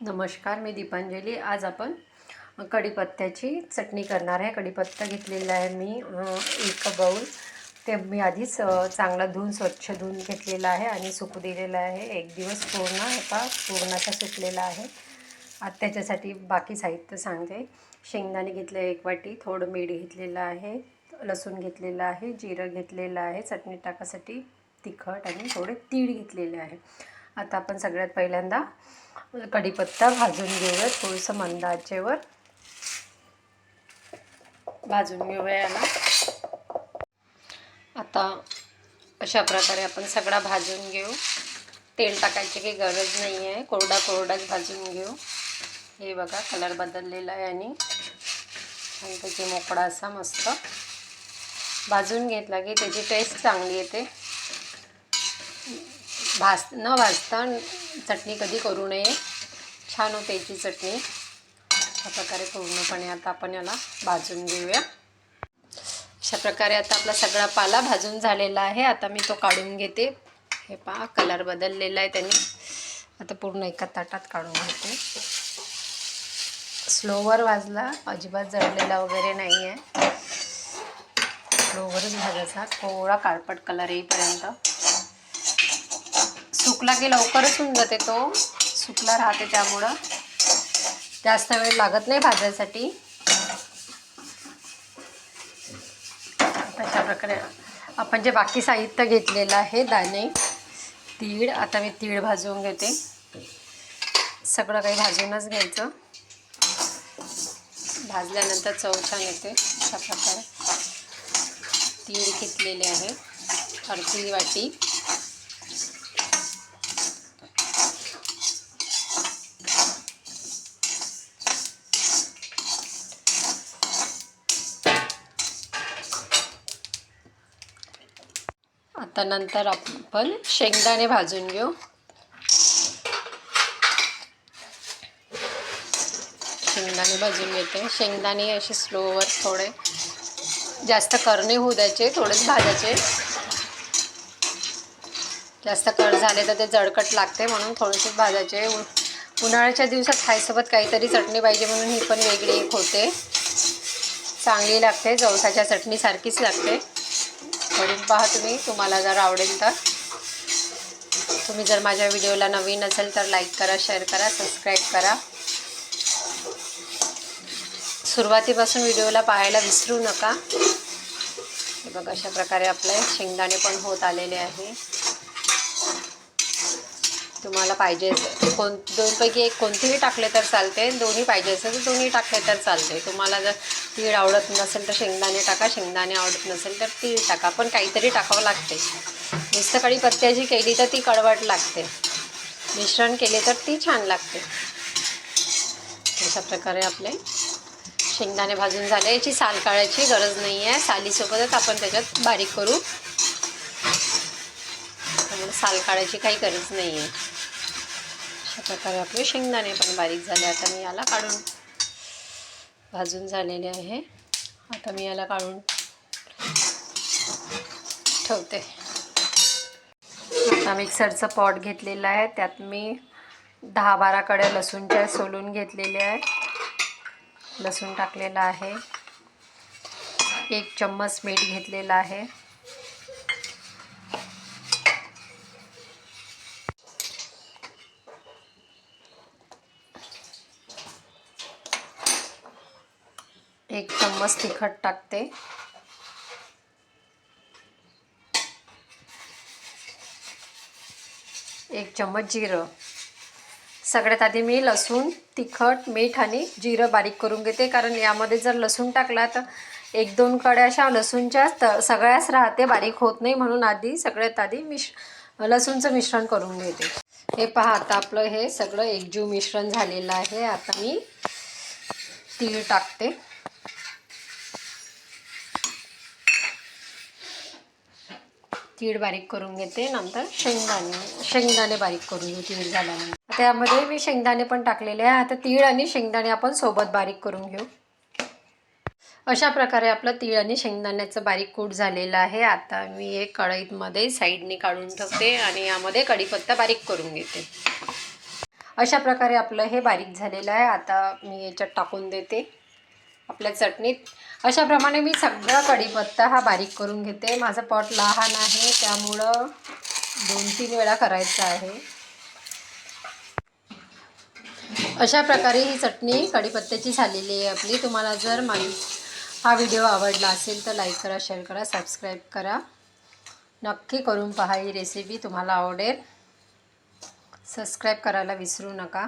नमस्कार, मी दीपांजली। आज आपण कढीपत्त्याची चटणी करणार आहे। कढीपत्ता घेतलेला आहे मी एक बाउल। ते मी आधीच चांगला धुवून स्वच्छ धुवून घेतलेला आहे आणि सुकू दिलेला आहे। एक दिवस पूर्णाचा सुकलेला आहे। आता त्याच्यासाठी बाकी साहित्य सांगते। शेंगदाणे घेतले 1 वाटी, थोडं मीठ घेतलेलं आहे, लसूण घेतलेला आहे, जिरं घेतलेलं आहे, चटणी टाकासाठी तिखट आणि थोडे तीळ घेतलेले आहे। आता आपण सगळ्यात पहिल्यांदा कढीपत्ता भाजून घेऊया। थोडंसं मंद आचेवर भाजून घेऊया याला। आता अशा प्रकारे आपण सगळा भाजून घेऊ। तेल टाकायची काही गरज नाही आहे, कोरडाच भाजून घेऊ। हे बघा, कलर बदललेला आहे आणि त्याची मोकळा असा मस्त भाजून घेतला की त्याची टेस्ट चांगली येते। न भाजता चटणी कधी करू नये, छान होते याची चटणी। अशा प्रकारे पूर्णपणे आता आपण याला भाजून घेऊया। अशा प्रकारे आता आपला सगळा पाला भाजून झालेला आहे। आता मी तो काढून घेते। हे पहा, कलर बदललेला आहे त्याने। आता पूर्ण एका ताटात काढून घेते। स्लोवर भाजला, अजिबात जळलेला वगैरे नाही आहे। स्लोवरच भाजायचा, थोडा काळपट कलर येईपर्यंत। सुकला की लवकरच होऊन जाते, तो सुकला राहते त्यामुळं जास्त वेळ लागत नाही भाजायसाठी। अशा प्रकारे आपण जे बाकी साहित्य घेतलेलं आहे, दाणे, तीळ, आता मी तीळ भाजून घेते। सगळं काही भाजूनच घ्यायचं, भाजल्यानंतर चव छान येते। अशा प्रकारे तीळ घेतलेले आहे, अर्धी वाटी। आता नंतर आपण शेंगदाणे भाजून घेऊ। शेंगदाणे भाजून घेते। शेंगदाणे असे स्लोवर, थोडे जास्त करणे होऊ द्यायचे, थोडेच भाजायचे। जास्त कट झाले तर ते जळकट लागते, म्हणून थोडेसेच भाजायचे। उन्हाळ्याच्या दिवसात खायसोबत काहीतरी चटणी पाहिजे, म्हणून ही पण वेगळी एक होते, चांगली लागते। जवसाच्या चटणीसारखीच लागते। करून पहा तुम्ही, तुम्हाला जर आवडेल तर। तुम्ही जर माझ्या व्हिडिओला नवीन असेल तर लाईक करा, शेअर करा, सबस्क्राईब करा। सुरुवातीपासून व्हिडिओला पाहायला विसरू नका। हे बघा, अशा प्रकारे आपले शेंगदाणे पण होत आलेले आहे। तुम्हाला पाहिजे दोनपैकी एक कोणतेही टाकले तर चालते, दोन्ही पाहिजे असेल तर दोन्ही टाकले तर चालते। तुम्हाला जर तीळ आवडत नसेल तर शेंगदाणे टाका, शेंगदाणे आवडत नसेल तर तीळ टाका, पण काहीतरी टाकावं लागते। नुसतं कढीपत्त्याची केली तर ती कडवट लागते, मिश्रण केले तर ती छान लागते। अशा प्रकारे आपले शेंगदाणे भाजून झाले। याची साल काढायची गरज नाही आहे, सालीसोबतच आपण त्याच्यात बारीक करू, त्यामुळे साल काढायची काही गरज नाही आहे। अशा प्रकारे आपले शेंगदाणे पण बारीक झाले। आता मी याला काढून, भाजून झालेले आहे, आता मी याला काढून ठेवते। आता मिक्सरचं पॉट घेतलेलं आहे, त्यात मी 10-12 कड्या लसूणच्या सोलून घेतलेल्या आहेत। लसूण टाकलेला आहे, 1 चम्मच मीठ घेतलेला आहे, एक चम्मच तिखट टाकते, 1 चम्मच जिरं। सगळ्यात आधी मी लसूण, तिखट, मीठ आणि जिरं बारीक करून घेते, कारण यामध्ये जर लसूण टाकला तर 1-2 कड्या अशा लसूणच्या सगळ्याच राहते, बारीक होत नाही, म्हणून सगळ्यात आधी लसूणचं मिश्रण करून घेते। हे पहा, आता आपलं हे सगळं एकजीव मिश्रण झालेलं आहे। आता मी तीळ टाकते, तीळ बारीक करून घेते। नंतर शेंगदाणे बारीक करून घेऊ तीळ झाल्यानंतर। त्यामध्ये मी शेंगदाणे पण टाकलेले आहे। आता तीळ आणि शेंगदाणे आपण सोबत बारीक करून घेऊ। अशा प्रकारे आपलं तीळ आणि शेंगदाण्याचं बारीक कूट झालेलं आहे। आता मी एक कढईमध्ये साईडने काढून ठेवते आणि यामध्ये कढीपत्ता बारीक करून घेते। अशा प्रकारे आपलं हे बारीक झालेलं आहे. आता मी याच्यात टाकून देते आपल्या चटणीत. अशाप्रमाणे मी सगळा कढीपत्ता हा बारीक करून घेते. माझं पॉट लहान आहे त्यामुळं 2-3 वेळा करायचं आहे. अशा प्रकारे ही चटणी कढीपत्त्याची झालेली आहे आपली. तुम्हाला जर हा व्हिडिओ आवडला असेल तर लाईक करा, शेअर करा, सबस्क्राईब करा. नक्की करून पहा, ही रेसिपी तुम्हाला आवडेल. सबस्क्राईब करायला विसरू नका.